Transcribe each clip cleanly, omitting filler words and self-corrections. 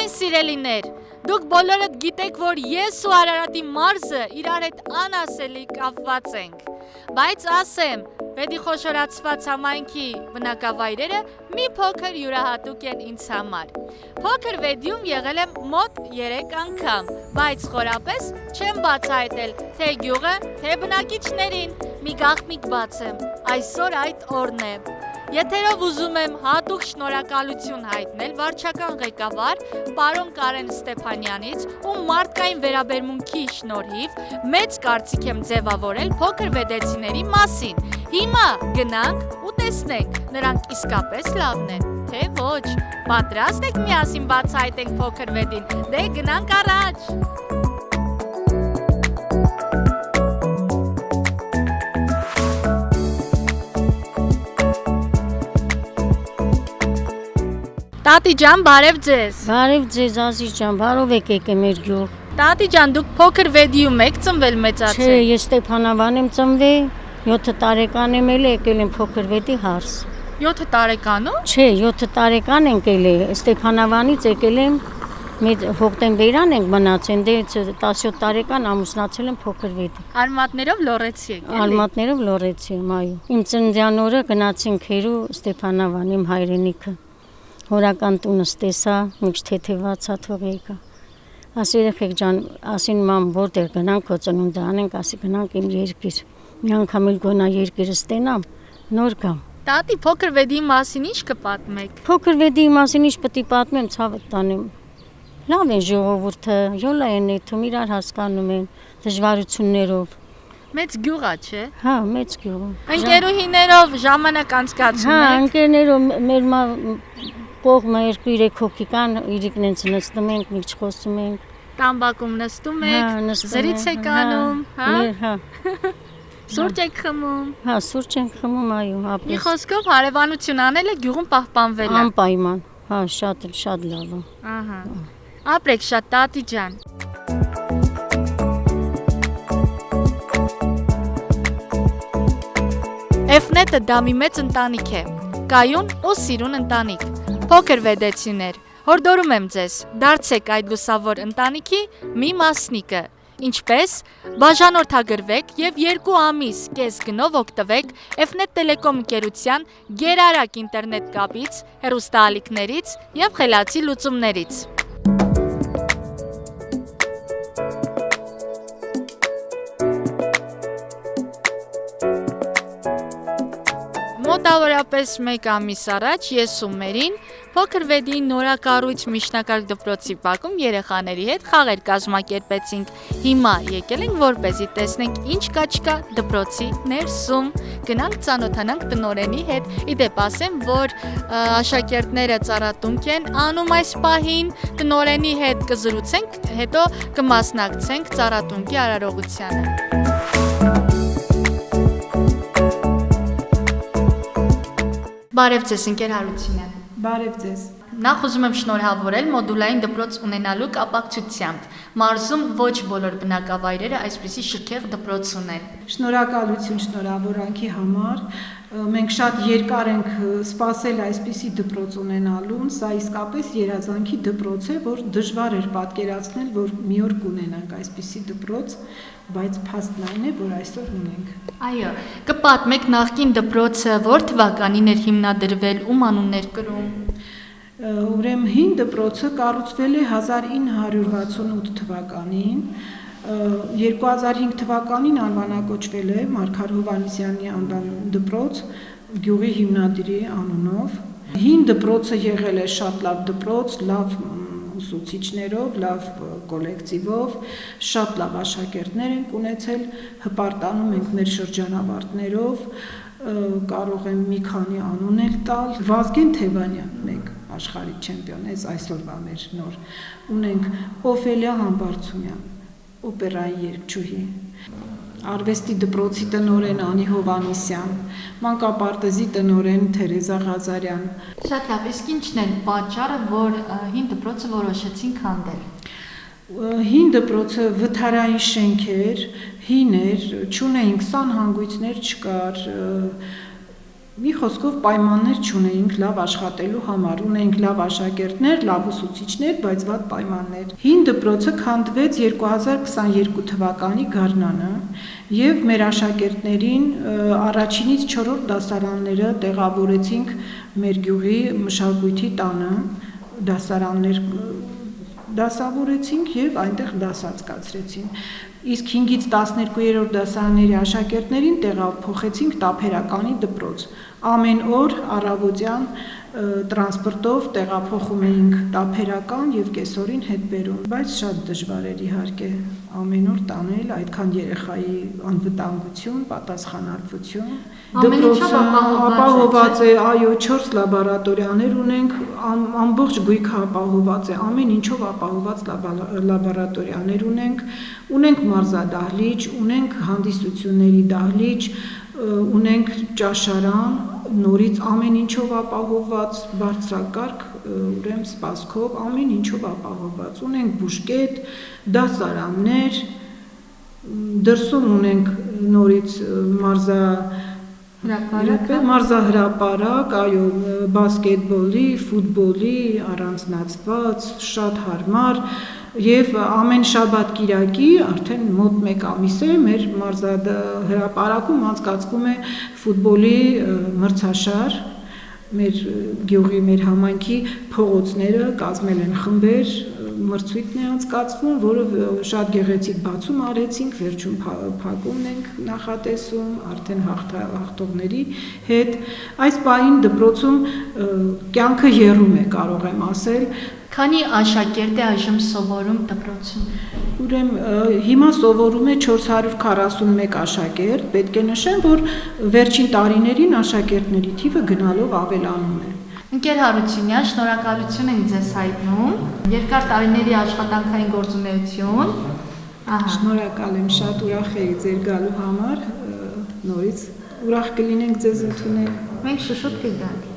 Ողջույն սիրելիներ, դուք բոլորդ գիտեք, որ ես ու Արարատի մարզը իրար հետ անասելի կապված ենք, բայց ասեմ, պետի խոշորացված համայնքի բնակավայրերը մի փոքր յուրահատուկ են ինձ համար։ Փոքր վեդիում եղել եմ մոտ 3 անգամ, բայց խորապես չեմ բացահայտել թե գյուղը, թե բնակիչներին, մի գաղտնիք բացեմ, այսօր այդ օրն է։ Եթերով ուզում եմ հատուկ շնորհակալություն հայտնել վարչական ղեկավար պարոն Կարեն Ստեփանյանից, ում մարդկային վերաբերմունքի շնորհիվ մեծ կարծիք եմ ձևավորել փոքր վեդեցիների մասին։ Հիմա գնանք ու տեսնենք, նրանք իսկապես լավն են, թե ոչ։ Պատրաստ եք միասին բացահայտենք փոքր վեդին։ Դե գնանք առաջ։ Տատի ջան, բարև ձեզ։ Բարև ձեզ, Ազիզ ջան, բարով եք եկել մեր գյուղ։ Տատի ջան, դուք փոքր վեդիում եք ծնվել մեծացել։ Չէ, ես Ստեփանավան եմ ծնվել, 7 տարեկան եմ եկել եմ փոքր վեդի հարս։ 7 տարեկանում։ Չէ, 7 տարեկան ենք եկել, Ստեփանավանից եկել եմ, մեր հոկտեմբերյան ենք մնացել, դե 17 տարեկան ամուսնացել եմ փոքր վեդի։ Արմատներով լոռեցի եք, էլի։ Արմատներով լոռեցի եմ, այո։ Իմ ծննդյան օրը գնացինք հերու Ստեփանավան, իմ հայրենիքը։ Հորական տունս տեսա, միջ թեթևացա թողեիկա։ Ասի երեխեք ջան, ասին մամ, որտեղ գնանք քո ծնունդը անենք, ասի գնանք իմ երկիր։ Մի անգամ էլ գոնա երկիրը ստենամ, նոր գամ։ Տատի, փոքր վեդի մասին ինչ կպատմեք։ Փոքր վեդի մասին ինչ պետք է պատմեմ, ցավը տանեմ։ Լավ են ժողովուրդը, յոլա են եթում, իրար հասկանում են, դժվարություններով։ Մեծ գյուղ է, չէ։ Հա, մեծ գյուղ։ Ընկերուհիներով ժամանակ անցկացնում եք։ Հա, ընկերներով մեր կողմը 2-3 հոգի կան, իրիկն են նստում ենք, միջ խոսում ենք։ Տամբակում նստում եք, զրից եք անում, հա։ Հա։ Սուրճ եք խմում։ Հա, սուրճ ենք խմում, այո, Մի ապրես։ խոսքով հարևանություն անելը գյուղում պահպանվել է։ Անպայման, հա, շատ լավ է։ Ահա։ Ապրեք շատ, տատի ջան։ Էֆնետը դա մի մեծ ընտանիք է, կայուն ու սիրուն ընտանիք։ Փոքր վեդեցիներ, հորդորում եմ ձեզ, դարձեք այդ լուսավոր ընտանիքի մի մասնիկը, ինչպես բաժանորդագրվեք և 2 ամիս կես գնով օգտվեք Էֆնետ Տելեկոմ ընկերության գերարագ ինտերնետ կապից, հեռուստաալիքներից և խելացի լուծումներից։ Մոտավորապես 1 ամիս առաջ ես ու Մերին փոքր վեդի նորակառույց միջնակարգ դպրոցի բակում երեխաների հետ խաղեր կազմակերպեցինք։ Հիմա եկել ենք, որպեսզի տեսնենք ինչ կա չկա դպրոցի ներսում։ Գնանք ծանոթանանք տնօրենի հետ։ Իդեպ ասեմ, որ աշակերտները ծառատունք են անում այս պահին, տնօրենի հետ կզրուցենք, հետո կմասնակցենք ծառատունքի արարողությանը։ Բարև ձեզ, ընկեր Հարությունյան։ Բարև ձեզ։ Նախ ուզում եմ շնորհավորել մոդուլային դպրոց ունենալու կապակցությամբ։ Մարզում ոչ բոլոր բնակավայրերը այսպիսի շքեղ դպրոց ունեն։ Շնորհակալություն շնորհավորանքի համար։ Մենք շատ երկար ենք սպասել այսպիսի դպրոց ունենալուն, սա իսկապես երազանքի դպրոց է, որ դժվար էր պատկերացնել, որ մի օր կունենանք այսպիսի դպրոց, բայց փաստն այն է, որ այսօր ունենք։ Այո, կպատմեք նախկին դպրոցը որ թվականին էր հիմնադրվել, ում անուններ կրում։ Ուրեմն հին դպրոցը կառուցվել է 1968 թվականին, 2005 թվականին անվանակոչվել է Մարգար Հովհաննիսյանի անվան դպրոց գյուղի հիմնադիրի անունով։ Հին դպրոցը եղել է շատ լավ դպրոց, լավ ուսուցիչներով, լավ կոլեկտիվով, շատ լավ աշակերտներ ենք ունեցել, հպարտանում ենք մեր շրջանավարտներով, կարող եմ մի քանի անունել տալ։ Վազգեն Թևանյան, մենք աշխարհի չեմպիոն, այսօրվա մեր նոր, ունենք Օֆելիա Համբարձումյան, օպերայի երգչուհի, արվեստի դպրոցի տնօրեն Անի Հովհաննիսյան, մանկապարտեզի տնօրեն Թերեզա Ղազարյան։ Շատ լավ, իսկ ինչն է պատճառը, որ հին դպրոցը որոշեցին քանդել։ Հին դպրոցը վթարային շենք էր, հին էր, չունեին 20 հանգույցներ չկար, Մի խոսքով պայմաններ չունեինք լավ աշխատելու համար, ունեինք լավ աշակերտներ, լավ ուսուցիչներ, բայց վատ պայմաններ։ Հին դպրոցը քանդվեց 2022 թվականի գարնանը եւ մեր աշակերտներին առաջինից 4-րդ դասարանները տեղավորեցինք մեր գյուղի մշակույթի տանը, դասարաններ դասավորեցինք եւ այնտեղ դասացկացրեցին։ Իսկ 5-ից 12-րդ դասարանների աշակերտներին տեղափոխեցինք Տափերականի դպրոց։ Ամեն օր առավոտյան տրանսպորտով տեղափոխում էինք Տափերական եւ կեսօրին հետ բերում, բայց շատ դժվար էր իհարկե ամեն օր տանել այդքան երեխայի անվտանգություն, պատասխանատվություն։ Դպրոցը ապահոված է, այո, 4 լաբորատորիաներ ունենք, ամբողջ գույքը ապահոված է, ամեն ինչով ապահոված լաբորատորիաներ ունենք մարզադահլիճ, ունենք հանդիսությունների դահլիճ, ունենք ճաշարան, նորից ամեն ինչով ապահոված, բարձրակարգ, ուրեմն սպասքով, ամեն ինչով ապահոված, ունենք բուժկետ, դասարաններ, դրսում ունենք նորից մարզահրապարակ, այո, բասկետբոլի, ֆուտբոլի, առանձնացված, շատ հարմար Եվ ամեն շաբաթ կիրակի արդեն մոտ 1 ամիս է մեր մարզահրապարակում անցկացվում է ֆուտբոլի մրցաշար մեր գյուղի մեր համայնքի փողոցները կազմել են խմբեր մրցույթն է անցկացվում, որը շատ գեղեցիկ բացում արեցինք, վերջում փակումն ենք նախատեսում, արդեն հաղթողների հետ։ Այս պահին դպրոցում կյանքը եռում է, կարող եմ ասել։ Քանի աշակերտ է այժմ սովորում դպրոցում։ Ուրեմն հիմա սովորում է 441 աշակերտ, պետք է նշեմ, որ վերջին տարիներին աշակերտների թիվը գնալով ավելանում է։ Ընկեր Հարությունյան, շնորհակալություն ենք ձեզ հայտնում։ Երկար տարիների աշխատանքային գործունեություն։ Շնորհակալ եմ, շատ ուրախ էի ձեր գալու համար, նորից ուրախ կլինենք ձեզ ընդունել։ Մենք շուշուտ կգանք։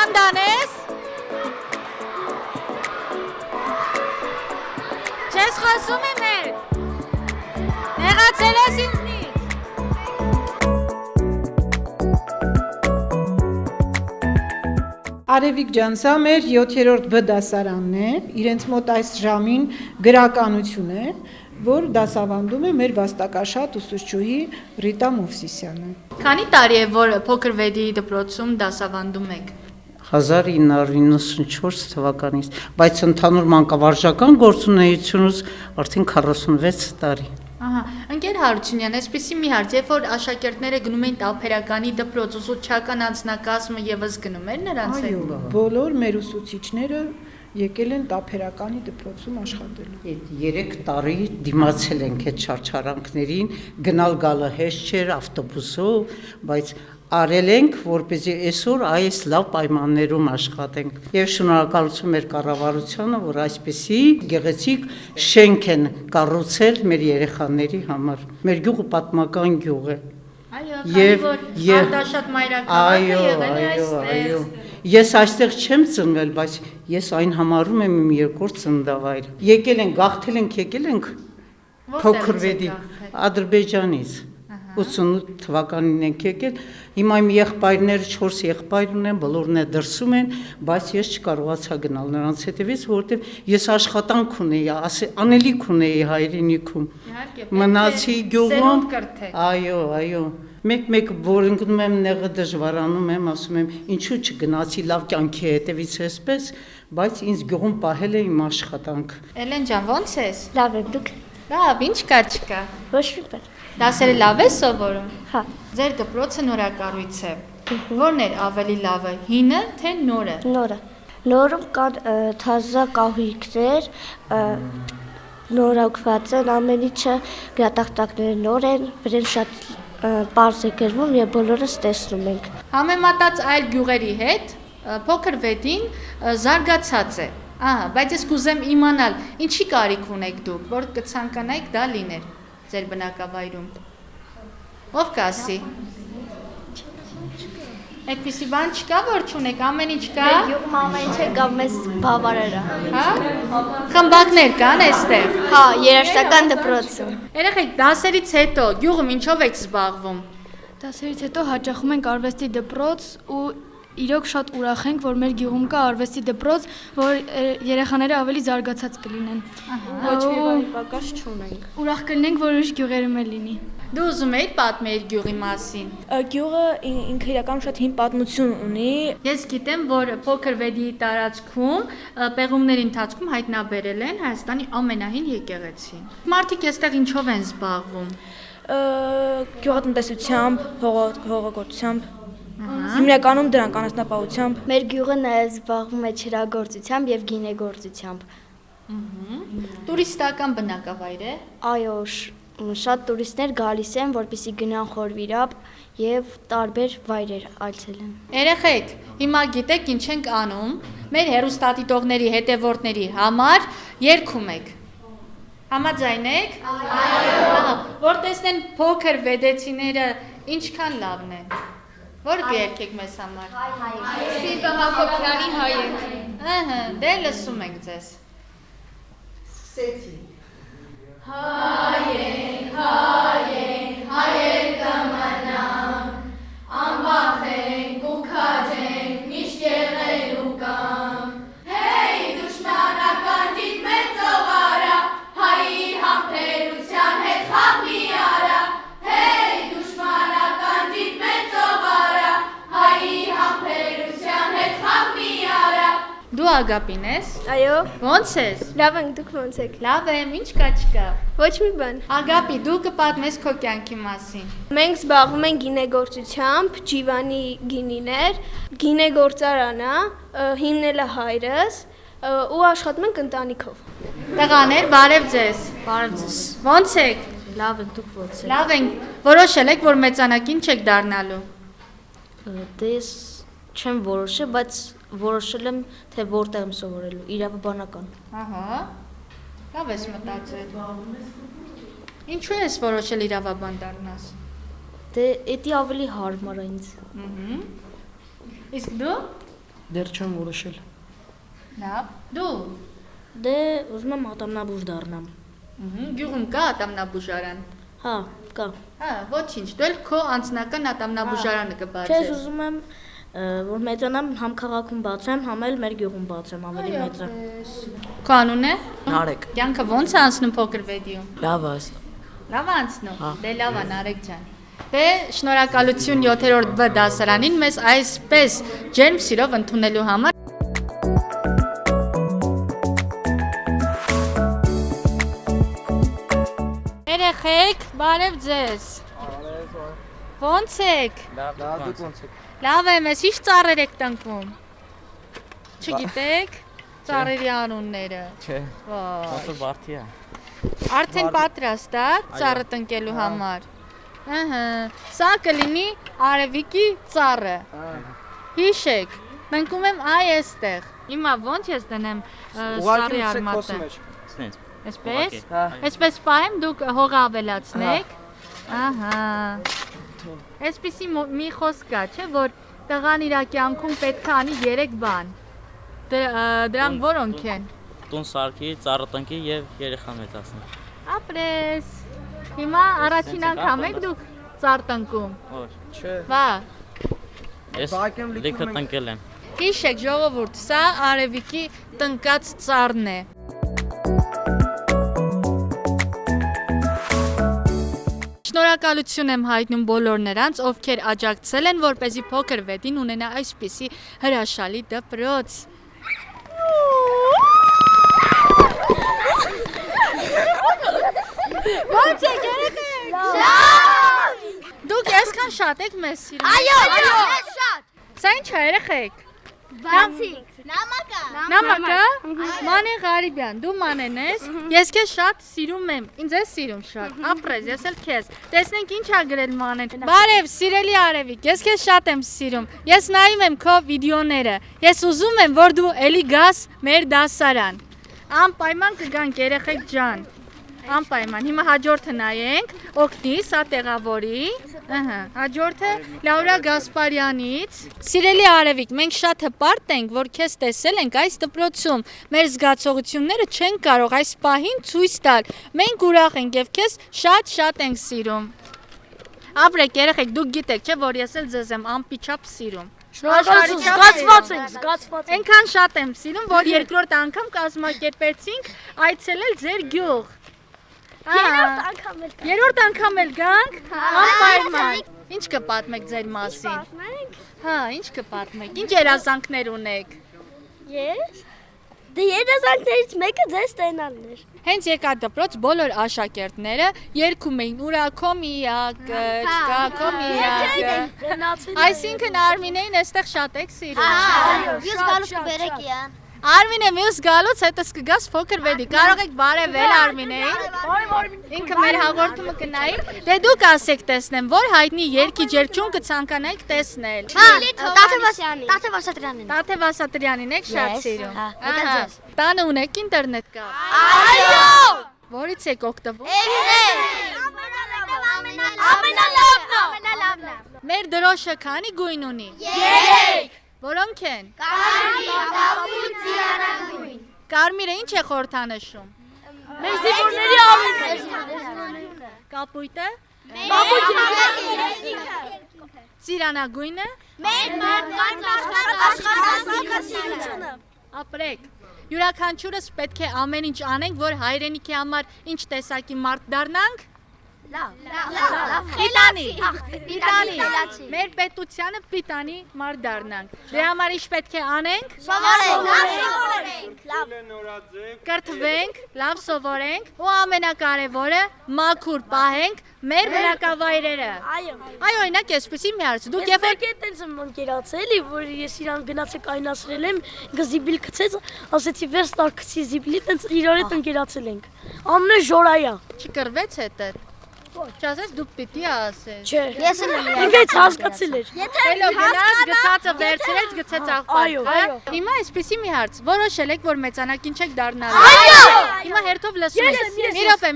Մանդանես։ Չես խոսում եմ էր։ Նեղացել ես ինձնից։ Արևիկ ջան, սա մեր 7-րդ B դասարանն է, իրենց մոտ այս ժամին գրականություն է, որ դասավանդում է մեր վաստակաշատ ուսուցչուհի Ռիտա Մովսիսյանը։ Քանի տարի է, որ փոքր Վեդիի դպրոցում դասավանդում եք։ 1994 թվականից, բայց ընդհանուր մանկավարժական գործունեությունս արդեն 46 տարի։ Ընկեր Հարությունյան, այսպեսի մի հարց, երբ որ աշակերտները գնում էին Տափերականի դպրոց, ուսուցչական անձնակազմը եւս գնում էր նրանց հետ։ Այո, բոլոր մեր ուսուցիչները եկել են Տափերականի դպրոցում աշխատելու։ Այդ 3 տարի դիմացել ենք այդ չարչարանքներին, գնալ գալը հեշտ չէր ավտոբուսով, բայց արել ենք, որպեսզի այսօր այս լավ պայմաններում աշխատենք։ Եվ շնորհակալություն մեր կառավարությանը, որ այսպեսի գեղեցիկ շենք են կառուցել մեր երեխաների համար։ Մեր գյուղը պատմական գյուղ է։ Այո, քանի որ Արտաշատ մայրաքաղաքը եղել է այստեղ։ Ես այստեղ չեմ ծնվել, բայց ես այն համարում եմ իմ երկրորդ ծննդավայրը։ Եկել ենք, գաղթել ենք, եկել ենք փոքր Վեդի Ադրբեջանից։ 88 թվականին ենք եկել, հիմա իմ եղբայրները 4 եղբայր ունեն, բոլորն է դրսում են, բայց ես չկարողացա գնալ նրանց հետևից, որովհետև ես աշխատանք ունեի, անելիք ունեի հայրենիքում։ Մնացի գյուղում։ Այո։ Մեկ որ ընկնում եմ նեղը դժվարանում եմ, ասում եմ, ինչու չգնացի լավ կյանքի հետևից էսպես, բայց ինձ գյուղում պահել է իմ աշխատանք։ Էլեն ջան, ո՞նց ես։ Լավ եմ, դուք։ Լավ, ինչ կա չկա։ Ոչ մի բան։ Դասերը լավ է սովորում։ Հա։ Ձեր դպրոցը նորակառույց է։ Որն էր ավելի լավը, հինը թե նորը։ Նորը։ Նորում կան թազա կահույքներ, նորոգված են, ամեն ինչը գրատախտակները նոր են, վրան շատ պարզ է գրվում եւ բոլորս տեսնում ենք։ Համեմատած այլ գյուղերի հետ, փոքր Վեդին զարգացած է։ Ահա, բայց ես կուզեմ իմանալ, ինչի կարիք ունեք դուք, որ կցանկանայիք դա լիներ ձեր բնակավայրում։ Ով կասի։ Այդպիսի բան չկա, որ չունեք, ամեն ինչ կա։ Գյուղում ամեն ինչ կա, մեզ բավարար է։ Հա։ Խմբակներ կան այստեղ։ Հա, երաժշտական դպրոցում։ Երեխեք, դասերից հետո գյուղում ինչով եք զբաղվում։ Դասերից հետո հաճախում ենք արվեստի դպրոց ու իրոք շատ ուրախ ենք, որ մեր գյուղում կա արվեստի դպրոց, որ երեխաները ավելի զարգացած կլինեն։ Ոչ մի բանի պակաս չունենք։ Ուրախ կլինենք, որ ուրիշ գյուղերում էլ լինի։ Դու ուզում էիր պատմել գյուղի մասին։ Գյուղը ինքը իրական շատ հին պատմություն ունի։ Ես գիտեմ, որ փոքր վեդի տարածքում պեղումների ընթացքում հայտնաբերել են Հայաստանի ամենահին եկեղեցին։ Մարդիկ այստեղ ինչով են զբաղվում։ Գյուղատնտեսությամբ, հողագործությամբ, հիմնականում դրանք անասնապահությամբ։ Մեր գյուղը նաև զբաղվում է չրագործությամբ եւ գինեգործությամբ։ Տուրիստական բնակավայր է։ Այո, շատ տուրիստներ գալիս են, որպեսզի գնան Խորվիրապ եւ տարբեր վայրեր այցելեն։ Երեխեք, հիմա գիտեք ինչ ենք անում։ Մեր հերոստատիտողների հետևորդների համար երգում եք։ Համաձայն եք։ Այո։ Որ տեսնեն փոքր վեդեցիները ինչքան լավն են։ Որ կերկեք մեզ համար։ Սիլվա Հակոբյանի հայենք։ Ահա, դե լսում ենք ձեզ։ Սկսեցի։ Դու Ագապին ես։ Այո, Ոնց ես։ լավ ենք, դուք ոնց եք։ Լավ եմ, ինչ կա չկա։ Ոչ մի բան։ Ագապի, դու կպատմես քո կյանքի մասին։ Մենք զբաղվում ենք գինեգործությամբ, Ջիվանի գինիներ, գինեգործարանը հիմնել է հայրս ու աշխատում ենք ընտանիքով։ Տղաներ, բարև ձեզ։ Բարև ձեզ։ Ոնց եք։ Լավ եք, դուք ոնց եք։ Լավ ենք։ Որոշել եք, որ մեծանակին չեք դառնալու։ Դե ես չեմ որոշել, բայց որոշել եմ, թե որտեղ եմ սովորելու, իրավաբանական։ Ահա։ Լավ ես մտածել։ Ինչու ես որոշել իրավաբան դառնաս։ Դե էդի ավելի հարմար է ինձ։ Իսկ դու։ Դեռ չեմ որոշել։ Լավ։ Դու։ Դե ուզում եմ ատամնաբույժ դառնամ։ Գյուղում կա ատամնաբուժարան։ Հա, կա։ Հա, ոչինչ, դու էլ քո անձնական ատամնաբուժարանը Չէ, կբացես։ ուզում եմ որ մեծանամ համ քաղաքում բացեմ, համ էլ մեր գյուղում բացեմ, ավելի մեծը։ Քո անունն է։ Նարեկ։ Կյանքը ոնց է անցնում փոքր վեդիում։ Լավ է։ Լավ է անցնում։ Դե լավ է, Նարեկ ջան։ Դե շնորհակալություն 7-րդ B դասարանին մեզ այսպես ջերմ սիրով ընդունելու համար։ Երեխեք, բարև ձեզ։ Ոնց եք։ Լավ, դուք ոնց եք։ Լավ եմ, ես ինչ ծառեր եք տնկում։ Չգիտեք ծառերի անունները։ Չէ, Վայ։ ոնց բարդի է։ Արդեն պատրաստ է ծառը տնկելու համար։ Ահա, սա կլինի Արևիկի ծառը։ Հիշեք, տնկում եմ այ այստեղ։ Հիմա ոնց ես դնեմ սառի արմատը։ Սենց։ Այսպես։ Այսպես պահեմ դուք հողը ավելացնեք։ Ահա։ Այսպիսի մի խոսք կա, չէ, որ տղան իր կյանքում պետք է անի 3 բան։ Դրանք որոնք են։ Տուն սարքի, ծառը տնկի եւ երեխա մեծացնի։ Ապրես։ Հիմա առաջին անգամ եք դուք ծառ տնկում։ Ոչ։ Չէ։ Վա։ Ես լիքը տնկել եմ։ Հիշեք ժողովուրդ, սա Արևիկի տնկած ծառն է։ Շնորհակալություն եմ հայտնում բոլոր նրանց, ովքեր աջակցել են, որպեսզի փոքր վեդին ունենա այսպիսի հրաշալի դպրոց։ Ո՞նց եք երեխեք։ Լավ։ Դուք այսքան շատ եք մեզ սիրում։ Այո, շատ։ Սա ի՞նչ է երեխեք։ Նամակա։ Մանե Ղարիբյան, դու Մանեն ես։ Ես քեզ շատ սիրում եմ։ Ինձ ես սիրում շատ։ Ապրես, ես էլ քեզ։ Տեսնենք ինչ ա գրել Մանեն։ Բարև, սիրելի Արևիկ, ես քեզ շատ եմ սիրում։ Ես նայում եմ քո վիդեոները։ Ես ուզում եմ, որ դու էլի գաս մեր դասարան։ Անպայման կգանք երեխեք ջան։ Անպայման։ Հիմա հաջորդը նայենք, օգնի, սա տեղավորի։ Հաջորդը Լաուրա Գասպարյանից։ Սիրելի Արևիկ, մենք շատ հպարտ ենք, որ քեզ տեսել ենք այս դպրոցում։ Մեր զգացողությունները չեն կարող այս պահին ցույց տալ։ Մենք ուրախ ենք եւ քեզ շատ ենք սիրում։ Ապրեք երեխեք, դուք գիտեք, չէ՞ որ ես էլ ձեզ եմ անպիչապ սիրում։ Զգացված ենք։ Այնքան շատ եմ սիրում, որ երկրորդ անգամ կազմակերպեցինք այցելել ձեր գյուղ։ Երրորդ անգամ էլ գանք։ Անպայման։ Ինչ կպատմեք ձեր մասին։ Հա, ինչ կպատմեք։ Ինչ երազանքներ ունեք։ Ես։ Դե երազանքներից մեկը ձեզ ստենալն էր։ Հենց եկա դպրոց բոլոր աշակերտները երգում էին ուրա քոմիակը, չկա քոմիակը։ Այսինքն Արմինեին այստեղ շատ եք սիրում։ Այո, ես գալուս կբերեք իան։ Արմինե մյուս գալուց հետս կգաս փոքր վեդի։ Կարող եք բարևել Արմինեին։ Ինքը մեր հաղորդումը կնայի։ Դե դուք ասեք տեսնեմ, որ հայտնի երգիչ երգչուն կցանկանայիք տեսնել։ Տաթև Ասատրյանին։ Տաթև Ասատրյանին եք շատ սիրում։ Տանը ունեք ինտերնետ կա։ Այո։ Որից եք օգտվում։ Ամենալավն։ Մեր դրոշը քանի գույն ունի։ 3։ Որոնք են։ Կարմիր, Կարմիրը ինչ է խորհրդանշում։ մեր զինվորների անունները։ Կապույտը։ Բաբուկի։ Ծիրանագույնը։ Մեր մարդկանց աշխարհասիրությունը։ Ապրեք։ Յուրաքանչյուրս պետք է ամեն ինչ անենք, որ հայրենիքի համար ինչ տեսակի մարդ դառնանք։ Պիտանի։ Մեր պետությանը պիտանի մարդ դառնանք։ Դրա համար ինչ պետք է անենք։ Սովորենք։ Կրթվենք, լավ սովորենք ու ամենակարևորը մաքուր պահենք մեր բնակավայրերը։ Այո, օրինակ այսպեսի մի հարց։ Դուք երբ որ Այդպես եմ անկերացել, որ ես իրան գնացեք այնասրել եմ, գզիբիլ գցեց, ասեցի վերս տարկցի զիբիլի, տենց իրար հետ անկերացել ենք։ Ամնը ժորայա։ չկրվեց հետը։ Չասես դու պիտի ասես։ Չէ։ Ես էլ եմ։ Ինքից հասկացել էր։ Հետո գնաց, գցածը վերցրեց, գցեց Այո, աղբակը։ այո։ Հիմա այսպեսի մի հարց։ Որոշել եք, որ մեծանակին չեք դառնալու։ Այո։ Հիմա հերթով լսում եք։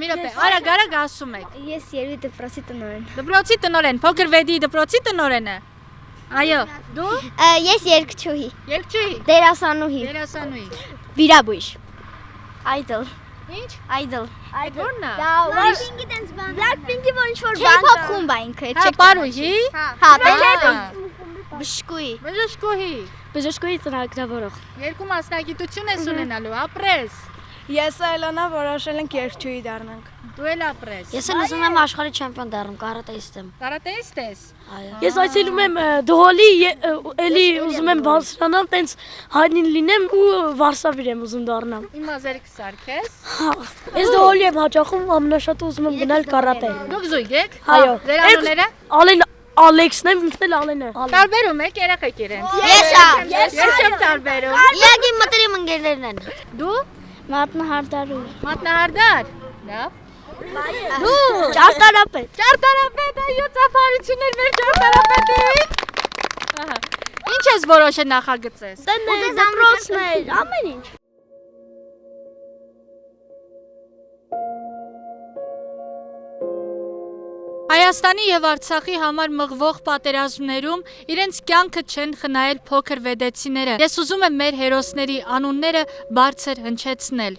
Մի րոպե, արագ ասում եք։ Ես Երևի դպրոցի տնօրեն։ Դպրոցի տնօրեն, փոքր վեդի դպրոցի տնօրենը։ Այո, դու Ես երգչուհի, երգչուհի, դերասանուհի, դերասանուհի։ վիրաբույժ։ Այդլ։ Ինչ։ Այդլ։ Որն է։ Blackpink-ի դենց բան։ Blackpink-ի որ ինչ-որ բան։ K-pop խումբ է ինքը, Հա, պարուհի։ Հա, Բշկուի։ Բժշկուհի։ Բժշկուհի ծրագրավորող։ Երկու մասնագիտություն ես ունենալու, ապրես։ Ես Այլոնա որոշել ենք երգչուհի դառնանք։ Դու էլ ապրես։ Ես էլ ուզում եմ աշխարհի չեմպիոն դառնամ, կարատեիստ եմ։ Կարատեիստ ես։ Ես այցելում եմ Դհոլի, էլի ուզում եմ բարձրանալ, տենց հայտնի լինեմ ու Վարշավիր եմ ուզում դառնամ։ Իմ մազերը կսարքես։ Ես Դհոլի եմ հաճախում, ամենաշատը ուզում եմ գնալ կարատե։ Դուք զույգ եք։ Այո։ Ձեր անունները։ Ալեն Ալեքսն եմ, ինքն էլ Ալեն է։ Տարբերում եք երեխեք իրենց։ Ես չեմ տարբերում։ Իագի մտերիմ ընկերներն են։ Դու Մատնահարդարու։ մատնահարդար։ Լավ։ Դու Ճարտարապետ։ ճարտարապետ, այո, ծափարություններ մեր ճարտարապետին։ Ահա։ Ինչ ես որոշել նախագծես։ Տններ, դպրոցներ, ամեն ինչ։ Հայաստանի եւ Արցախի համար մղվող պատերազմներում իրենց կյանքը չեն խնայել փոքր վեդեցիները։ Ես ուզում եմ մեր հերոսների անունները բարձր հնչեցնել։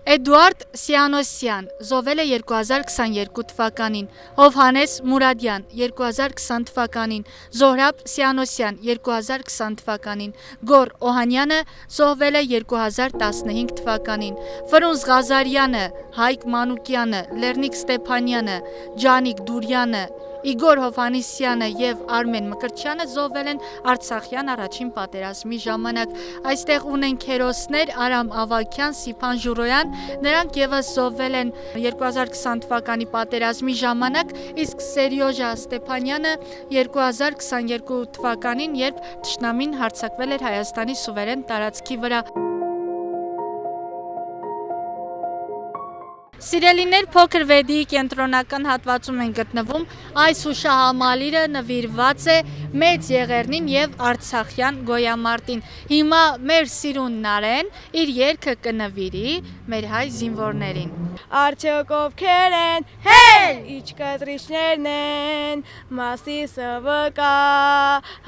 Էդուարդ Սիանոսյան, զոհվել է 2022 թվականին, Հովհաննես Մուրադյան, 2020 թվականին, Զոհրաբ Սիանոսյան, 2020 թվականին, Գոր Օհանյանը, զոհվել է 2015 թվականին, Ֆրունզ Ղազարյանը, Հայկ Մանուկյանը, Լեռնիկ Ստեփանյանը, Ջանիկ Դուրյանը, Իգոր Հովհաննիսյանը եւ Արմեն Մկրտչյանը զոհվել են Արցախյան առաջին պատերազմի ժամանակ։ Այստեղ ունենք հերոսներ Արամ Ավագյան, Սիփան Ժուրոյան, նրանք եւս զոհվել են 2020 թվականի պատերազմի ժամանակ, իսկ Սերյոժա Ստեփանյանը 2022 թվականին, երբ թշնամին հարձակվել էր Հայաստանի սուվերեն տարածքի վրա։ Սիրելիներ, փոքր վեդիի կենտրոնական հատվածում են գտնվում, այս հուշահամալիրը նվիրված է Մեծ Եղեռնին եւ Արցախյան գոյամարտին։ Հիմա մեր սիրուն Նարեն իր երգը կնվիրի մեր հայ զինվորներին։ Արդյոք ովքեր են, հեյ, իջ կտրիչներն են, Մասիսը վկա,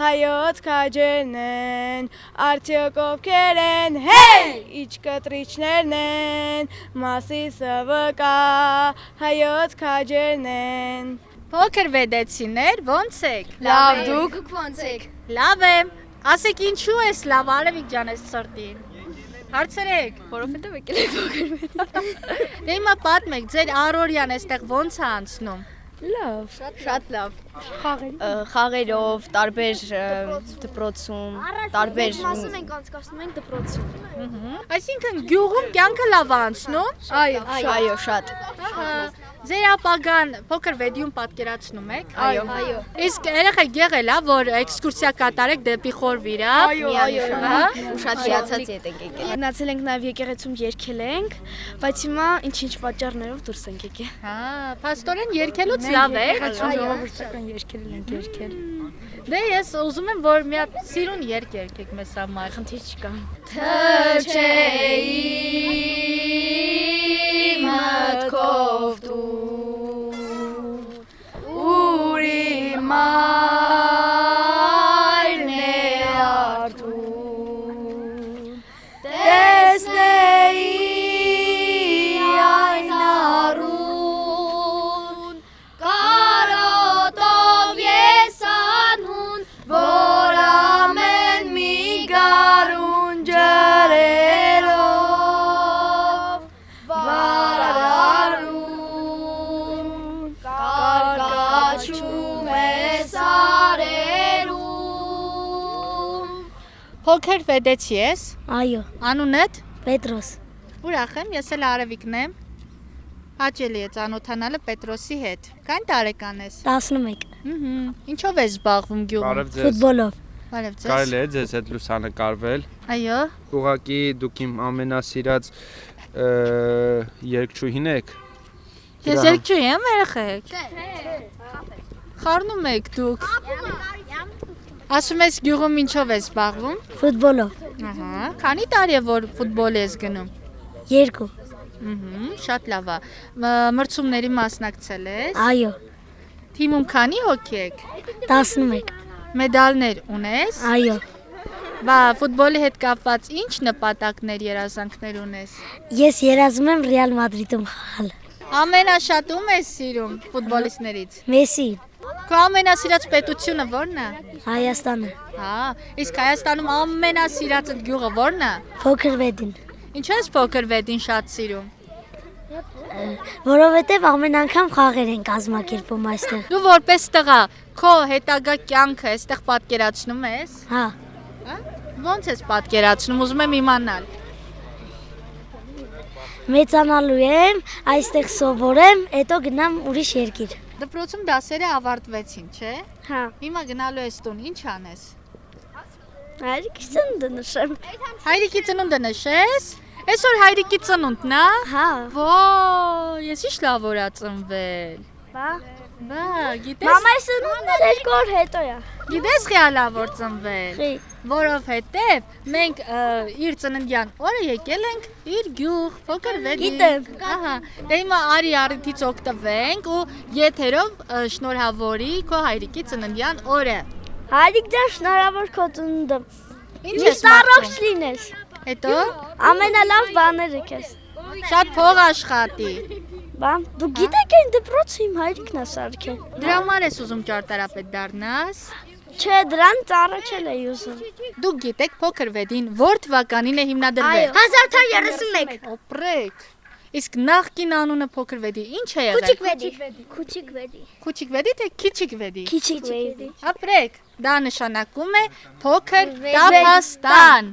հայոց քաջերն են, արդյոք ովքեր են, հեյ, իջ կտրիչներն են, Մասիսը վկա, հայոց քաջերն են։ Փոքր վեդեցիներ, ոնց եք։ Լավ, դուք ոնց եք։ Լավ եմ։ Ասեք ինչու ես լավ, Արևիկ ջան, ես սրտին։ Հարցրեք, Որովհետև եկել եք փոքր վեդի։ դե հիմա պատմեք, ձեր առօրյան այստեղ ոնց է անցնում։ Լավ, շատ լավ։ Խաղերով, տարբեր դպրոցում, տարբեր Ասում ենք անցկացնում ենք դպրոցում։ Այսինքն գյուղում կյանքը լավ է անցնում։ Այո, շատ։ Ձեր ապագան փոքր վեդիում պատկերացնում եք։ Այո։ Իսկ երեխեք եղել է, որ էքսկուրսիա կատարեք դեպի Խորվիրա։ Ու շատ հիացած ետենք եկել։ Գնացել ենք նաև եկեղեցում երգել ենք, բայց հիմա ինչ-ինչ պատճառներով դուրս ենք եկել։ Հա, փաստորեն երգելուց լավ է։ Ժողովրդական երգել ենք երգել։ Դե ես ուզում եմ, որ մի հատ սիրուն երգ երգեք մեզ համար։ Խնդիր չկա։ Թրջեի մտքով դու ուրի մայրն է արդու տեսնեի այն առուն կարոտով ես անհուն որ ամեն մի գարուն ջրերով վարարում կարկաչում ես արերում։ Փոքր վեդեցի ես։ Այո, Անունդ։ Պետրոս, Ուրախ եմ, ես էլ Արևիկն եմ։ Հաճելի է ծանոթանալը Պետրոսի հետ։ Քանի տարեկան ես։ 11, Ինչով ես զբաղվում գյուղում։ Բարև ձեզ։ ֆուտբոլով։ Բարև ձեզ։ Կարելի է ձեզ հետ լուսանկարվել։ Այո։ Ուղղակի դուք իմ ամենասիրած երգչուհին եք։ Ես երգչուհի եմ, երեխեք։ Խառնում եք դուք։ Ասում ես գյուղում ինչով ես զբաղվում։ Ֆուտբոլով։ Ահա, քանի տարի է որ ֆուտբոլ ես գնում։ 2, Շատ լավ է։ Մրցումների մասնակցել ես։ այո, Թիմում քանի հոգի եք։ 11, Մեդալներ ունես։ այո, Բա ֆուտբոլի հետ կապված ինչ նպատակներ, երազանքներ ունես։ ես երազում եմ Ռեալ Մադրիդում խաղալ։ Ամենաշատ ում ես սիրում ֆուտբոլիստներից։ Մեսսի, Քո ամենասիրած պետությունը ո՞րն է։ Հայաստանը, Հա, իսկ Հայաստանում ամենասիրածդ գյուղը ո՞րն է։ փոքր վեդին, Ինչու ես փոքր վեդին շատ սիրում։ որովհետև ամեն անգամ խաղեր են կազմակերպում այստեղ։ Դու որպես տղա, քո հետագա կյանքը այստեղ պատկերացնում ես։ Հա, Ոնց ես պատկերացնում, ուզում եմ իմանալ։ մեծանալու եմ, այստեղ սովորեմ, հետո գնամ ուրիշ երկիր։ Դպրոցում դասերը ավարտվեցին, չէ։ Հա, Հիմա գնալու ես տուն, ինչ անես։ հայրիկի ծնունդը նշեմ։ Հայրիկի ծնունդը նշես։ Այսօր հայրիկի ծնունդն է։ Հա, Ոյ, ես ինչ լավ օր ա ծնվել։ բա։ Բա, գիտես։ Մամայի ծնունդը 2 օր հետո է։ Գիտես խիալավ որ ծնվել։ Խի, Որովհետև մենք իր ծննդյան օրը եկել ենք իր գյուղ, փոքր վեդի։ Գիտեմ։ Ահա, դե հիմա արի առիթից օգտվենք ու եթերով շնորհավորի քո հայրիկի ծննդյան օրը։ հայրիկ ջան, շնորհավոր քո ծնունդը։ Ինչ ես Միշտ առողջ լինես։ Հետո Ամենալավ բաները քեզ։ շատ փող աշխատի։ Բան, դու գիտեք այն դպրոցը իմ հայրիկն է սարքել։ Դրա համար ես ուզում ճարտարապետ դառնաս։ Չէ, դրանից առաջել էի ուզում։ Դուք գիտեք փոքր վեդին որ թվականին է հիմնադրվել։ 1931։ Օպրեք։ Իսկ նախկին անունը փոքր վեդի ինչ է եղել։ Քուչիկ վեդի թե քիչիկ վեդի։ Ապրեք, դա նշանակում է փոքր տապաստան։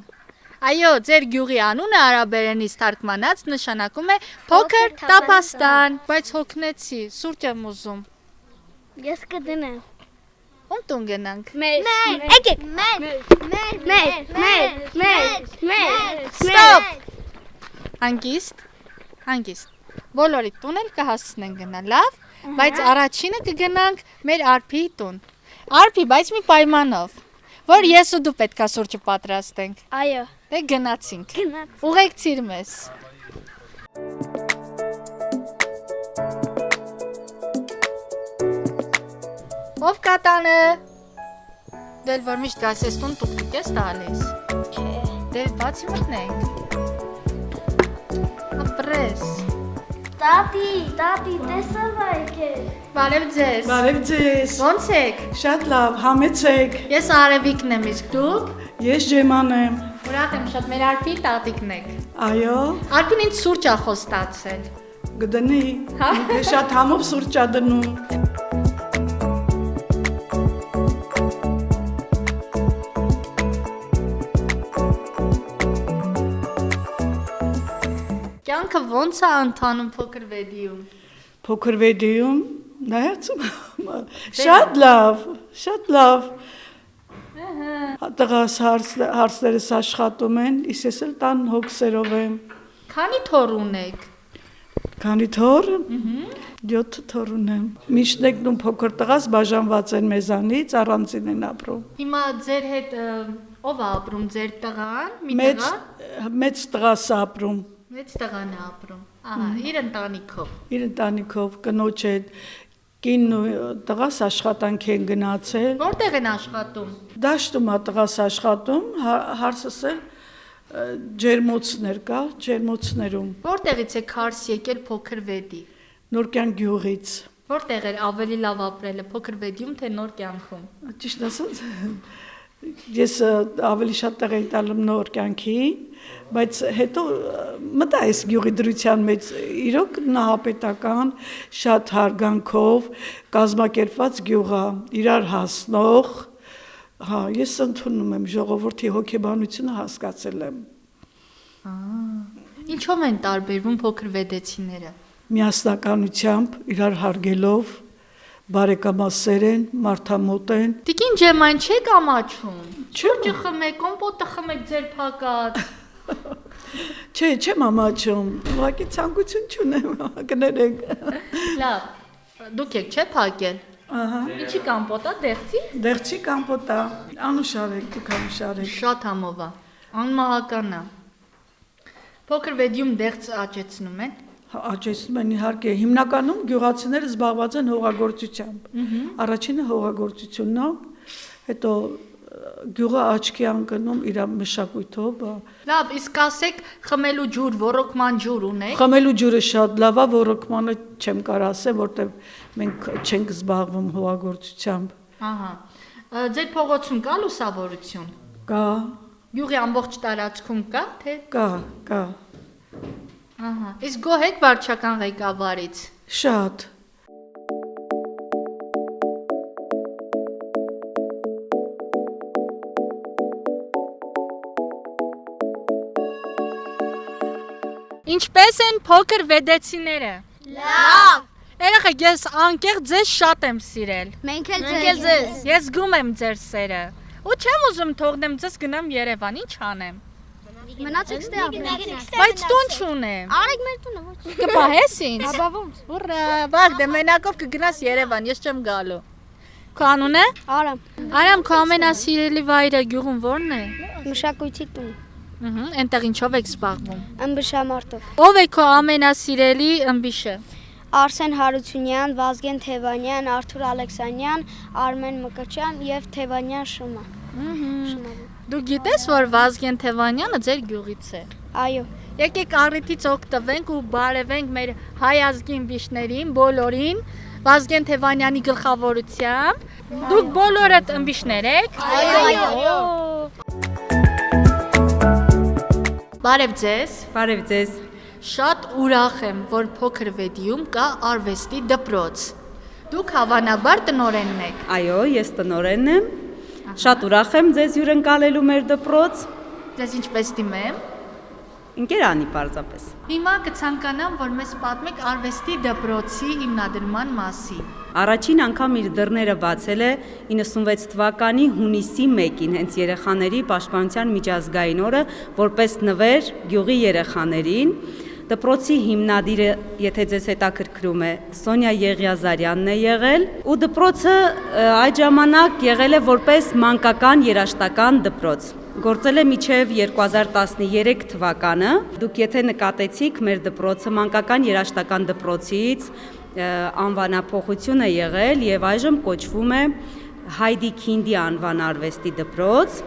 Այո, ձեր գյուղի անունը արաբերենից թարգմանած նշանակում է փոքր տապաստան, բայց հոգնեցի, սուրճ եմ ուզում։ Ես կդնեմ։ Ում տուն գնանք։ Ստոպ։ Հանգիստ։ Բոլորի տուն էլ կհասցնենք գնալ, լավ, բայց առաջինը կգնանք մեր Արփիի տուն։ Արփի, բայց մի պայմանով, որ ես ու դու պետքա սուրճը պատրաստենք։ Այո։ Դե գնացինք։ Ուղեկցիր մեզ։ Ով կատանը։ Դել որ միշտ գաս ես տուն տուկտուկ ես տալիս։ Չէ։ Դե բացի մտնենք։ Ապրես։ Տատի, տեսավ եկել։ Բարև ձեզ։ Բարև ձեզ։ Ոնց եք։ Շատ լավ, համեցեք։ Ես Արևիկն եմ, իսկ դուք։ Ես Ջեման եմ։ Ուրախ եմ շատ, մեր Արփի տատիկն եք։ Այո, Արփին ինձ սուրճ ա խոստացել։ գտնի։ Ինքը շատ համով սուրճ ա դնում։ Կյանքը ոնց է ընթանում փոքր վեդիում։ Փոքր վեդիում նայածում շատ լավ։ Տղաս հարցերս աշխատում են, իսկ ես էլ տան հոգսերով եմ։ Քանի թոռ ունեք։ Քանի թոռ։ 7 թոռ ունեմ։ Միշտներն ու փոքր տղաս բաժանված են մեզանից, առանձին են ապրում։ Հիմա ձեր հետ ով է ապրում, ձեր տղան, մի Մեծ տղա։ մեծ տղաս է ապրում։ Մեծ տղան է ապրում։ Ահա, իր ընտանիքով։ Իր ընտանիքով կնոջ հետ կինն ու տղաս աշխատանք են գնացել։ Որտեղ են աշխատում։ Դաշտում է տղաս աշխատում, հարցս էլ ջերմոցներ կա, ջերմոցներում։ Որտեղից է քարս եկել փոքր վեդի։ Նոր կյանք գյուղից։ Որտեղ էր ավելի լավ ապրելը փոքր վեդիում թե նոր կյանքում։ Ճիշտ ասած, ես ավելի շատ տեղ էի տալում նոր կյանքին, բայց հետո մտա այս գյուղի դրության մեջ իրոք նահապետական, շատ հարգանքով կազմակերպված գյուղ է, իրար հասնող, հա, ես ընդունում եմ ժողովրդի հոգեբանությունը հասկացել եմ։ Ինչով են տարբերվում փոքր վեդեցիները։ Միասնականությամբ, իրար հարգելով, բարեկամասեր են, մարդամոտ են։ Տիկին Ջեման չեք ամաչում։ Սուրճը խմեք, կոմպոտը խմեք ձեր փակած։ Չէ, չեմ ամաչում, ուղղակի ցանկություն չունեմ, կներեք։ Լավ, դուք եք չէ փակել։ Ահա։ Ինչի կամպոտա, դեղցի։ Դեղցի կամպոտա, անուշարեք, դուք անուշարեք։ Շատ համով է, անմահական է։ Փոքր վեդիում դեղց աճեցնում են։ Աճեցնում են իհարկե, հիմնականում գյուղացիները զբաղված են հողագործությամբ։ Առաջինը հողագործությունն է, հետո գյուղը աչքի անկնում իր մշակույթով։ Լավ, իսկ ասեք խմելու ջուր, ոռոգման ջուր ունեք։ Խմելու ջուրը շատ լավ է, ոռոգմանը չեմ կարող ասել, որտեղ մենք չենք զբաղվում հողագործությամբ։ Ահա։ Ձեր փողոցում կա լուսավորություն։ Կա։ Գյուղի ամբողջ տարածքում կա, թե։ Կա։ Ահա։ Իսկ գոհ եք վարչական ղեկավարից։ Շատ։ Ինչպես են փոքր վեդեցիները։ Լավ։ Երեխեք, ես անկեղծ ձեզ շատ եմ սիրել։ Մենք էլ ձեզ։ Ես զգում եմ ձեր սերը։ Ու չեմ ուզում թողնեմ ձեզ գնամ Երևան, ինչ անեմ։ Մնացեք ստեղ։ Բայց տուն չունեմ։ Արեք մեր տունը, ոչ։ Կպահես ինձ։ Աբա ոնց։ Ուրա, բակ դե մենակով կգնաս Երևան, ես չեմ գալու։ Քո անունը։ Արամ։ Արամ, քո ամենասիրելի վայրը գյուղում ո՞րն է։ Մշակույթի տուն։ Այնտեղ ինչով եք զբաղվում։ Ըմբշամարտով։ Ով է քո ամենասիրելի ըմբիշը։ Արսեն Հարությունյան, Վազգեն Թևանյան, Արթուր Ալեքսանյան, Արմեն Մկրտչյան եւ Թևանյան Շմա։ Դու գիտես, որ Վազգեն Թևանյանը ձեր գյուղից է։ Այո։ Եկեք առիթից օգտվենք ու բարևենք մեր հայ ազգի ըմբիշներին, բոլորին, Վազգեն Թևանյանի գլխավորությամբ։ Դուք բոլորդ ըմբիշներ եք։ Այո։ Բարև ձեզ։ Բարև ձեզ։ Շատ ուրախ եմ, որ փոքր Վեդիում կա արվեստի դպրոց։ Դուք հավանաբար տնօրենն եք։ Այո, ես տնօրենն եմ։ Շատ ուրախ եմ ձեզ հյուրընկալելու մեր դպրոց։ Ձեզ ինչպես դիմեմ։ Ընկերանի պարզապես։ Հիմա կցանկանամ, որ մեզ պատմեք արվեստի դպրոցի հիմնադրման մասին։ Առաջին անգամ իր դռները բացել է 96 թվականի հունիսի 1-ին, հենց երեխաների պաշտպանության միջազգային օրը, որպես նվեր գյուղի երեխաներին։ Դպրոցի հիմնադիրը, եթե ձեզ հետաքրքրում է, Սոնյա Եղիազարյանն է եղել, ու դպրոցը այդ ժամանակ եղել է որպես մանկական երաժշտական դպրոց։ Գործել է մինչև 2013 թվականը։ Դուք եթե նկատեցիք, մեր դպրոցը մանկական երաժշտական դպրոցից անվանափոխություն է եղել եւ այժմ կոչվում է Հայդի Քինդի անվան արվեստի դպրոց։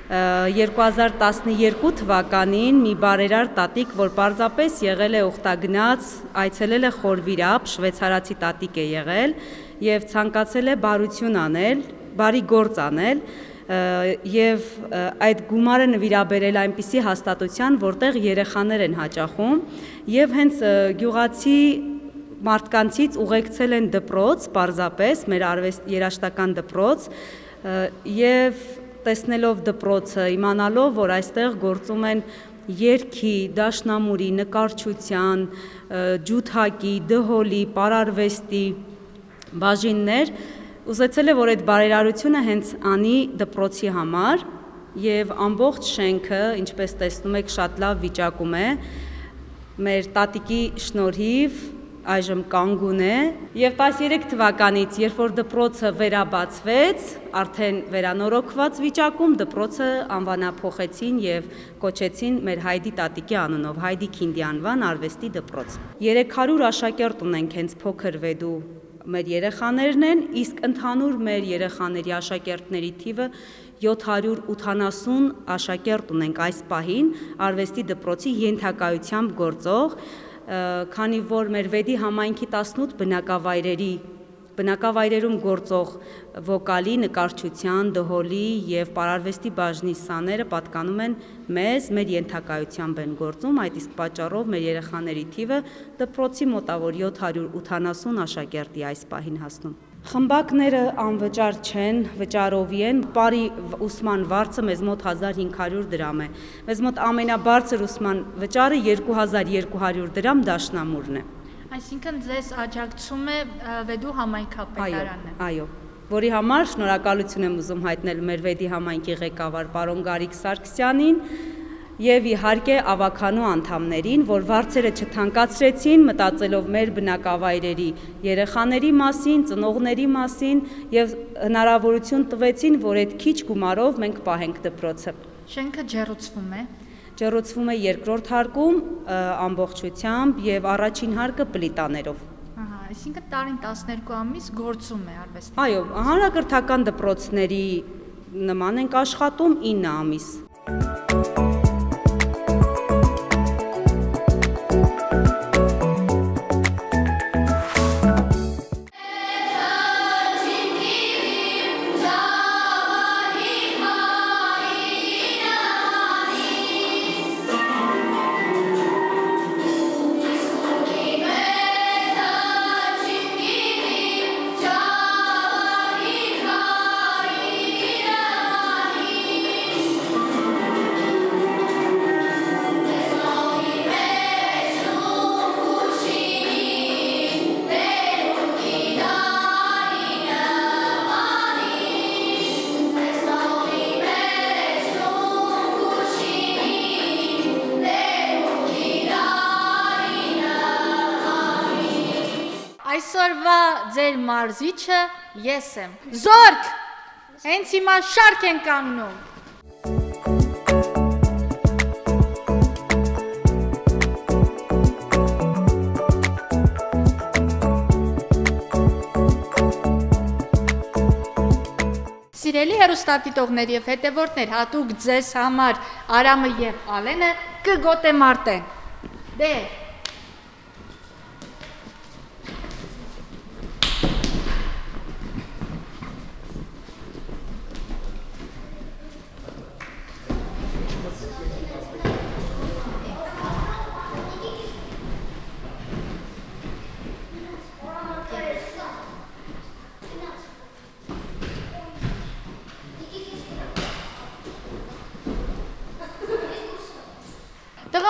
2012 թվականին մի բարերար տատիկ, որ պարզապես եղել է ուխտագնաց, այցելել է Խորվիրապ, շվեյցարացի տատիկ է եղել եւ ցանկացել է բարություն անել, բարի գործ անել եւ այդ գումարը նվիրաբերել այնպիսի հաստատության, որտեղ երեխաներ են հաճախում եւ հենց գյուղացի մարդկանցից ուղեկցել են դպրոց, պարզապես մեր արվեստ երաժշտական դպրոց եւ տեսնելով դպրոցը, իմանալով, որ այստեղ գործում են երգի, դաշնամուրի, նկարչության, ջութակի, դհոլի, պարարվեստի բաժիններ, ուզեցել է, որ այդ բարերարությունը հենց անի դպրոցի համար եւ ամբողջ շենքը, ինչպես տեսնում եք, շատ լավ վիճակում է, մեր տատիկի շնորհիվ այժմ կանգուն է եւ 13 թվականից, երբ որ դպրոցը վերաբացվեց, արդեն վերանորոգված վիճակում դպրոցը անվանափոխեցին եւ կոչեցին մեր Հայդի տատիկի անունով, Հայդի Քինդի անվան արվեստի դպրոց։ 300 աշակերտ ունենք հենց փոքր Վեդու մեր երեխաներն են, իսկ ընդհանուր մեր երեխաների աշակերտների թիվը 780 աշակերտ ունենք այս պահին արվեստի դպրոցի ենթակայությամբ գործող, քանի որ մեր Վեդի համայնքի 18 բնակավայրերում գործող վոկալի, նկարչության, դհոլի եւ պարարվեստի բաժնի սաները պատկանում են մեզ, մեր ենթակայությամբ են գործում, այդ իսկ պատճառով մեր երեխաների թիվը դպրոցի մոտավոր 780 աշակերտի այս պահին հասնում։ Խմբակները անվճար չեն, վճարովի են, բարի ուսման վարձը մեզ մոտ 1500 դրամ է, մեզ մոտ ամենաբարձր ուսման վճարը 2200 դրամ դաշնամուրն է։ Այսինքն ձեզ աջակցում է Վեդու համայնքապետարանը։ Այո, որի համար շնորհակալություն եմ ուզում հայտնել մեր Վեդի համայնքի ղեկավար պարոն Գարիկ Սարգսյանին եւ իհարկե ավականու անդամներին, որ վարձերը չթանկացրեցին, մտածելով մեր բնակավայրերի երեխաների մասին, ծնողների մասին եւ հնարավորություն տվեցին, որ այդ քիչ գումարով մենք պահենք դպրոցը։ Շենքը ջեռուցվում է։ Ջեռուցվում է երկրորդ հարկում ամբողջությամբ եւ առաջին հարկը պլիտաներով։ Այսինքն տարին 12 ամիս գործում է արվեստի։ Այո, հանրակրթական դպրոցների նման ենք աշխատում 9 ամիս։ Այսօրվա ձեր մարզիչը ես եմ։ Զորք! Հենց հիմա շարք են կանգնում։ Սիրելի հեռուստադիտողներ եւ հետևորդներ, հատուկ ձեզ համար Արամը եւ Ալենը կգոտեմարտեն։ Դե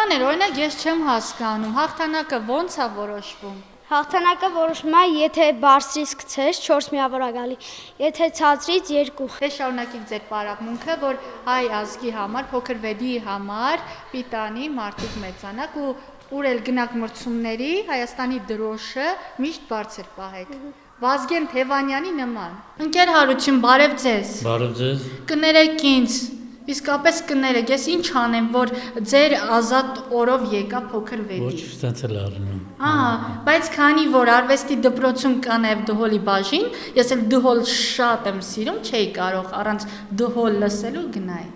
Տղաներ, օրինակ ես չեմ հասկանում, հաղթանակը ո՞նց է որոշվում։ Հաղթանակը որոշվում է, եթե բարձրից գցես 4 միավոր է գալի, եթե ցածրից 2։ Դե շարունակեք ձեր պարապմունքը, որ հայ ազգի համար, փոքր վեդի համար պիտանի մարդիկ մեծանաք ու ուր էլ գնաք մրցումների, Հայաստանի դրոշը միշտ բարձր պահեք։ Վազգեն Թևանյանի նման։ Ընկեր Հարություն, բարև ձեզ։ Բարև ձեզ։ Կներեք ինձ, իսկապես կներեք, ես ինչ անեմ, որ ձեր ազատ օրով եկա փոքր վեդի։ Ոչ, ստենց էլ առնում։ Բայց քանի որ արվեստի դպրոցում կա նաև դհոլի բաժին, ես էլ դհոլ շատ եմ սիրում, չէի կարող առանց դհոլ լսելու գնայի։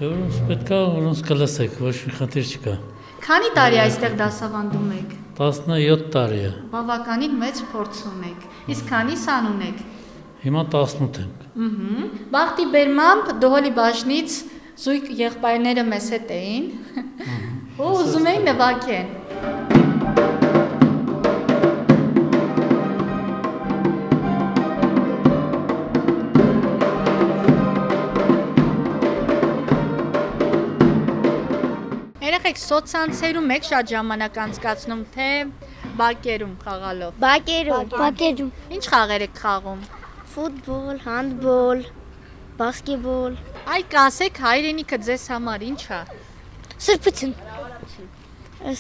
Դե ոնց պետք է ոնց կլսեք, ոչ մի խնդիր չկա։ Քանի տարի այստեղ դասավանդում եք։ 17 տարի է։ Բավականին մեծ փորձ ունեք։ Իսկ քանի սան ունեք։ Հիմա 18 ենք։ Բախտի բերմամբ դհոլի բաժնից զույգ եղբայրները մեզ հետ էին ու ուզում էին նվագեն։ Երեխեք սոցցանցերում եք շատ ժամանակ անցկացնում, թե բակերում խաղալով։ Բակերում։ Ինչ խաղեր եք խաղում։ Ֆուտբոլ, հանդբոլ, բասկետբոլ։ Այ կասեք հայրենիքը ձեզ համար ինչ է։ Սրբություն։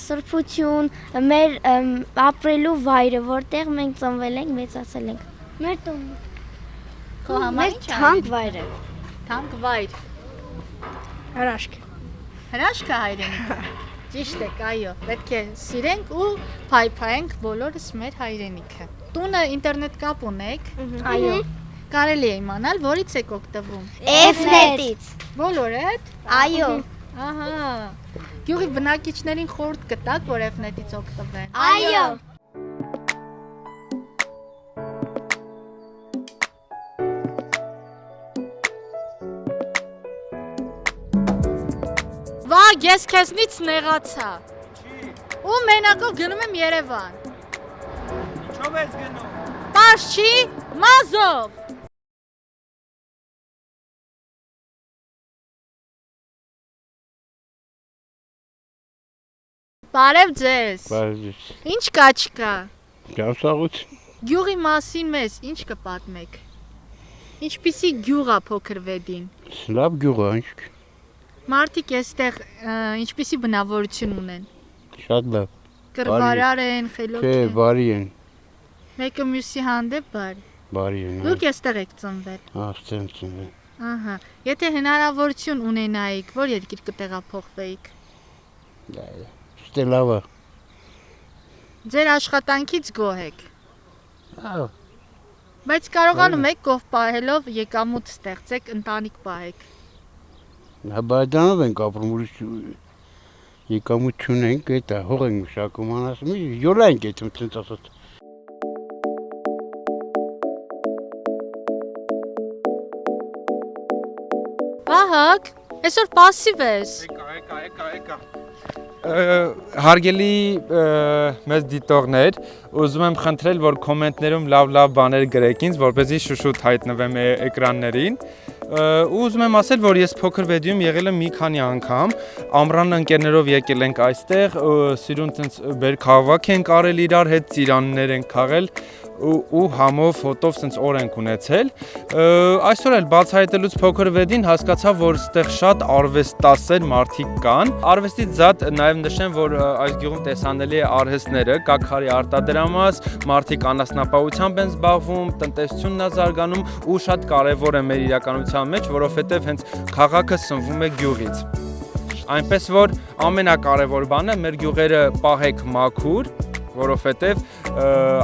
Սրբություն, մեր ապրելու վայրը, որտեղ մենք ծնվել ենք, մեծացել ենք։ Մեր տունը։ Քո համար ինչ է։ Թանկ վայրը։ Թանկ վայր։ Հրաշք։ Հրաշքը հայրենիքը։ Ճիշտ եք, այո, պետք է սիրենք ու փայփայենք բոլորս մեր հայրենիքը։ Տունը ինտերնետ կապ ունեք։ Այո։ Կարելի է իմանալ, որից եք օգտվում։ F-net-ից։ Բոլորը։ Այո։ Ահա։ Գյուղի բնակիչներին խորհուրդ կտաք, որ F-net-ից օգտվեն։ Այո։ Վաղ ես քեզնից նեղացա։ Ու մենակով գնում եմ Երևան։ Ինչով ես գնում։ Պարզ չի, մազով։ Բարև ձեզ։ Բարև ձեզ։ Ինչ կա չկա։ Գավսաղուց։ Գյուղի մասին մեզ ինչ կպատմեք։ Ինչպիսի գյուղ է փոքր վեդին։ Լավ գյուղ է, ինչ։ Մարդիկ այստեղ ինչպիսի բնավորություն ունեն։ Շատ լավ։ Կռվարար են, խելոք են։ Չէ, բարի են։ Մեկը մյուսի հանդեպ բարի։ Բարի են։ Դուք այստեղ եք ծնվել։ Այստեղ ծնվել։ Ահա։ Եթե հնարավորություն ունենայիք, որ երկիր կտեղափոխվեիք։ Ստե լավ է։ Ձեր աշխատանքից գոհ եք։ Ահա։ Բայց կարողանում եք կով պահելով եկամուտ ստեղծեք, ընտանիք պահեք։ Հաբայդանով ենք ապրում, ուրիշ եկամուտ չունենք, էտա հող ենք մշակում, անասում, յոլա ենք էտում ցենց ասած։ Վահագ, այսօր պասիվ ես։ Եկա։ Հարգելի մեծ դիտողներ, ուզում եմ խնդրել, որ կոմենտներում լավ բաներ գրեք ինձ, որպեսզի շուշուտ հայտնվեմ էկրաններին։ Ու ուզում եմ ասել, որ ես փոքր վեդիում եղել եմ մի քանի անգամ, ամռան ընկերներով եկել ենք այստեղ, սիրուն ցենց բերքահավաք ենք արել իրար հետ, ծիրաններ ենք քաղել ու համով ֆոտով ցենց օր ենք ունեցել։ Այսօր էլ բացահայտելուց փոքր վեդին հասկացա, որ այստեղ շատ արվեստասեր մարդիկ կան։ Արվեստից զատ նաև նշեմ, որ այս գյուղում տեսանելի է արհեստները, կա քարի արտադրամաս, մարդիկ անասնապահությամբ են զբաղվում, տնտեսությունն է զարգանում ու շատ կարևոր է մեր իրականության մեջ, որովհետև հենց քաղաքը սնվում է գյուղից։ Այնպես որ ամենակարևոր բանը մեր գյուղերը պահեք մաքուր, որովհետև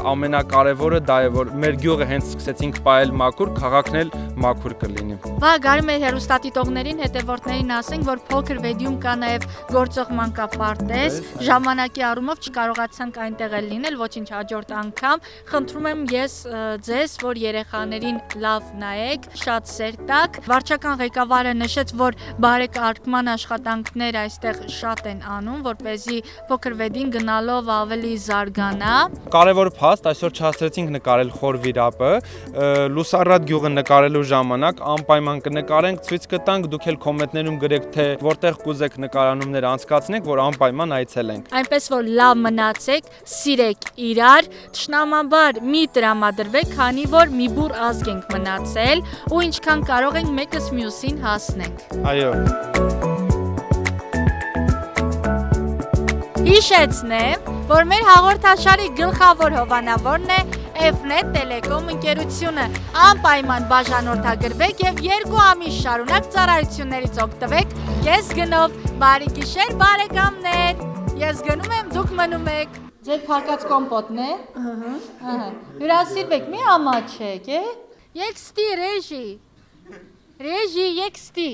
ամենակարևորը դա է, որ մեր գյուղը հենց սկսեցինք պահել մաքուր, քաղաքն էլ մաքուր կլինի։ Վա գարում է հեռուստադիտողներին, հետևորդներին ասենք, որ փոքր վեդիում կա նաև գործող մանկապարտեզ, ժամանակի առումով չկարողացանք այնտեղ էլ լինել, ոչինչ հաջորդ անգամ, խնդրում եմ ես ձեզ, որ երեխաներին լավ նայեք, շատ սեր տաք։ Վարչական ղեկավարը նշեց, որ բարեկարգման աշխատանքներ այստեղ շատ են անում, որպեսզի փոքր վեդին գնալով ավելի զարգանա։ կարևոր փաստ, այսօր չհասցրեցինք նկարել խոր վիրապը, Լուսառատ գյուղը նկարելու ժամանակ անպայման կնկարենք, ցույց կտանք, դուք էլ կոմենտներում գրեք, թե որտեղ կուզեք նկարանումներ անցկացնենք, որ անպայման այցելենք։ Այնպես որ լավ մնացեք, սիրեք իրար, ճշնամաբար մի տրամադրվեք, քանի որ մի բուր ազգ ենք մնացել ու ինչքան կարող ենք մեկս մյուսին հասնենք։ Այո։ Հիշեցնեմ, որ մեր հաղորդաշարի գլխավոր հովանավորն է F-Net Telecom ընկերությունը։ Անպայման բաժանորդագրվեք եւ 2 ամիս շարունակ ծառայություններից օգտվեք ես գնով։ Բարի գիշեր, բարեկամներ։ Ես գնում եմ, դուք մնում եք։ Ձեր փակած կոմպոտն է։ Ահա։ Հյուրասիրվեք, մի ամաչեք, է։ Եքստի ռեժի։ Ռեժի, եքստի։